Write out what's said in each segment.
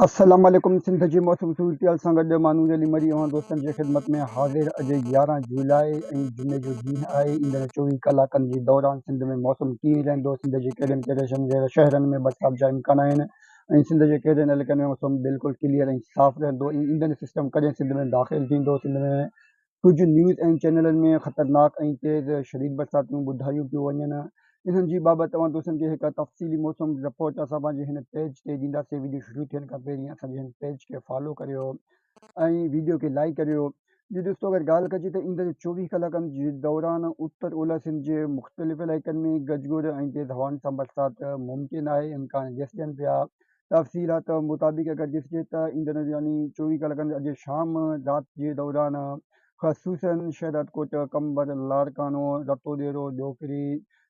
अस्सलाम वालेकुम। सिंध जी मौसम सूरत सां गॾु मानूर अली मरी अवां दोस्तनि जे ख़िदमत में हाज़िर। अॼु 11 जुलाई ऐं जुमे जो ॾींहुं आहे। ईंदड़ 24 कलाकनि जे दौरान सिंध में मौसम कीअं रहंदो, सिंध जे कहिड़नि कहिड़े शहरनि में बरसाति जा इम्कान आहिनि ऐं सिंध जे कहिड़नि इलाइक़नि में मौसम बिल्कुलु क्लियर ऐं साफ़ रहंदो ऐं ईंदड़ सिस्टम कॾहिं सिंध में दाख़िल थींदो। सिंध में कुझु न्यूज़ ऐं चैनलनि में ख़तरनाक ऐं तेज़ शदीद बरसातूं ॿुधायूं पियूं वञनि। इन्हनि जी बाबति तव्हां दोस्तनि खे हिकु तफ़सीली मौसम रिपोर्ट असां पंहिंजे हिन पेज ते ॾींदासीं। वीडियो शुरू थियण खां पहिरीं असांजे हिन पेज खे फॉलो करियो ऐं वीडियो खे लाइक करियो। जी दोस्तों, अगरि ॻाल्हि कजे त ईंदड़ 24 कलाकनि जे दौरान उत्तर ओलह सिंध जे मुख़्तलिफ़ इलाइक़नि में गजगोड़ ऐं तेज़ हवाउनि सां बरसाति मुमकिन आहे। इम्कान ॾिसजनि पिया। तफ़सीलात मुताबिक़ अगरि ॾिसिजे त ईंदड़ यानी 24 कलाकनि अॼु शाम राति जे दौरान ख़ुसूसन शहरतकोट, कंबर, लाड़कानो, रतोडेरो, ॾोकरी,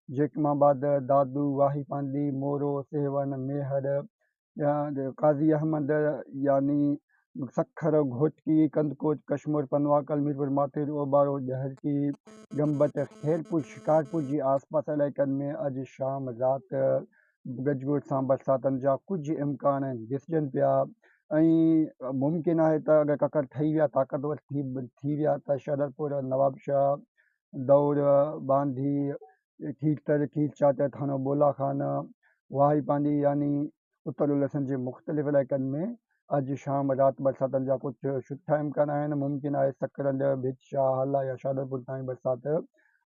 जेकमाबाद, दादू, वाही पांडी, मोरो, सेवन, मेहर, काज़ी अहमद यानी सखर, घोटकी, कंदकोट, कशमोर, पनवाकल, मीरपुर माथिर, ओबारो, जहरकी, गंबट, खैरपुर, शिकारपुर जे आसपास इलाइक़नि में अॼु शाम राति गजगोड़ सां बरसातनि जा कुझु इम्कान ॾिसजनि पिया ऐं मुमकिन आहे त अगरि ककर ठही विया, ताक़तवर थी विया त शहरपुर, नवाबशाह, दौर, बांधी, खीरतर, खीरचाट, थानो बोलाखान, वाही पांडी यानी उत्तर ओलह सिंध जे मुख़्तलिफ़ इलाइक़नि में अॼु शाम राति बरसातनि जा कुझु सुठा इम्कान आहिनि। मुमकिन आहे सकरंद, भितशाह, हाला या शादरपुर ताईं बरसाति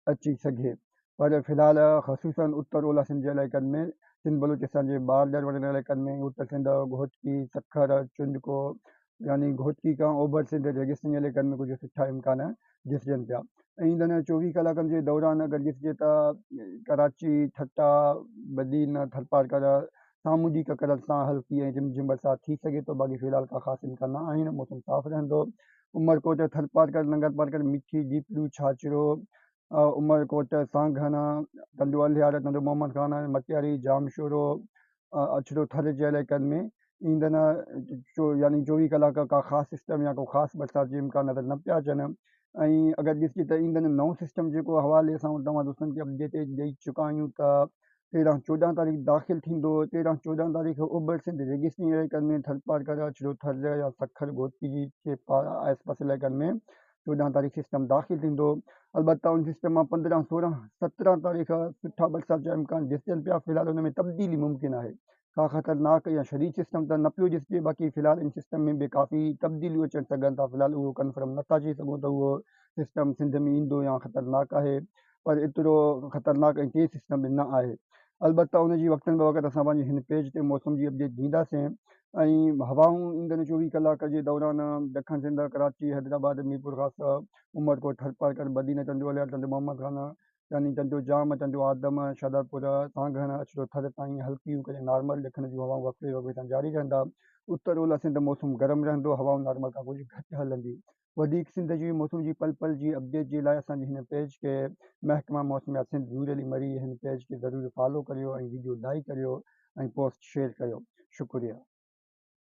अची सघे। पर फ़िलहाल ख़ुसूसन उत्तर ओलह सिंध जे इलाइक़नि में, सिंध बलूचिस्तान जे बॉर्डर वारनि इलाइक़नि में उत्तर सिंध, घोटकी, सखर, चुंडको यानी घोटकी खां ओभर सिंध रेगिस्तानी इलाइक़नि में कुझु सुठा इम्कान ॾिसजनि पिया। ऐं ईंदड़ 24 कलाकनि जे दौरान अगरि ॾिसिजे त कराची, ठट्टा, बदीन, थरपारकर, सामूंडी ककरत सां हल्की ऐं झिमझिम बरसाति थी सघे थो। बाक़ी फ़िलहाल का ख़ासि इम्कान न आहिनि। मौसम साफ़ रहंदो। उमरकोट, थरपारकर, नंगरपारकर, मिठी, दीपलू, छाछरो, उमरकोट, सांघन, टंडो अलियार, टंडो मोहम्मद खान, मटियारी, जामशोरो, अछड़ो थर जे इलाइक़नि में ईंदड़ यानी 24 कलाक का ख़ासि सिस्टम या को ख़ासि बरसाति जे इम्कान नज़र न पिया अचनि। ऐं अगरि ॾिसिजे त ईंदड़ नओं सिस्टम जेको हवाले असां तव्हां दोस्तनि खे अपडेट ॾेई चुका आहियूं त 13-14 तारीख़ दाख़िल थींदो। 13-14 तारीख़ ओभर सिंध रेगिस्तानी इलाइक़नि में थरपारकर, अछड़ो थर या सखर, घोटकी जे आसपास इलाइक़नि में 14 तारीख़ सिस्टम दाख़िल थींदो। अलबत्ता उन सिस्टम मां 15, 16, 17 तारीख़ सुठा बरसाति जा इम्कान ॾिसजनि पिया। फ़िलहाल उन में तब्दीली मुमकिन आहे। का ख़तरनाक या शदीद सिस्टम त न पियो ॾिसिजे। बाक़ी फ़िलहाल इन सिस्टम में बि काफ़ी तब्दीलियूं अचनि सघनि था। फ़िलहाल उहो कंफर्म नथा चई सघूं त उहो सिस्टम सिंध में ईंदो या ख़तरनाक आहे, पर एतिरो ख़तरनाक ऐं तेज़ सिस्टम बि न आहे। अलबत्ता उनजी वक़्तनि बवक़्तु असां पंहिंजे हिन पेज ते मौसम जी अपडेट ॾींदासीं। ऐं हवाऊं ईंदड़ 24 कलाक जे दौरान ॾखण सिंध, कराची, हैदराबाद, मीरपुर ख़ास, उमरकोट, थरपारकर, बदीन, टंडो अलियार, टंडो मोहम्मद खान यानी टंडो जाम, टंडो आदम, शादरपुर, सांघन, अछड़ो थर ताईं हल्कियूं करे नॉर्मल ॾखण जूं हवाऊं वक़्ते वक़्ते सां जारी रहंदा। उत्तर ओलह सिंध मौसम गरम रहंदो। हवाऊं नॉर्मल खां कुझु घटि हलंदी। वधीक सिंध जी मौसम जी पल पल जी अपडेट जे लाइ असांजे हिन पेज खे महकमा मौसमियात सिंध नूर अली मरी हिन पेज खे ज़रूरु फॉलो करियो ऐं वीडियो लाइक करियो ऐं पोस्ट शेयर करियो। शुक्रिया।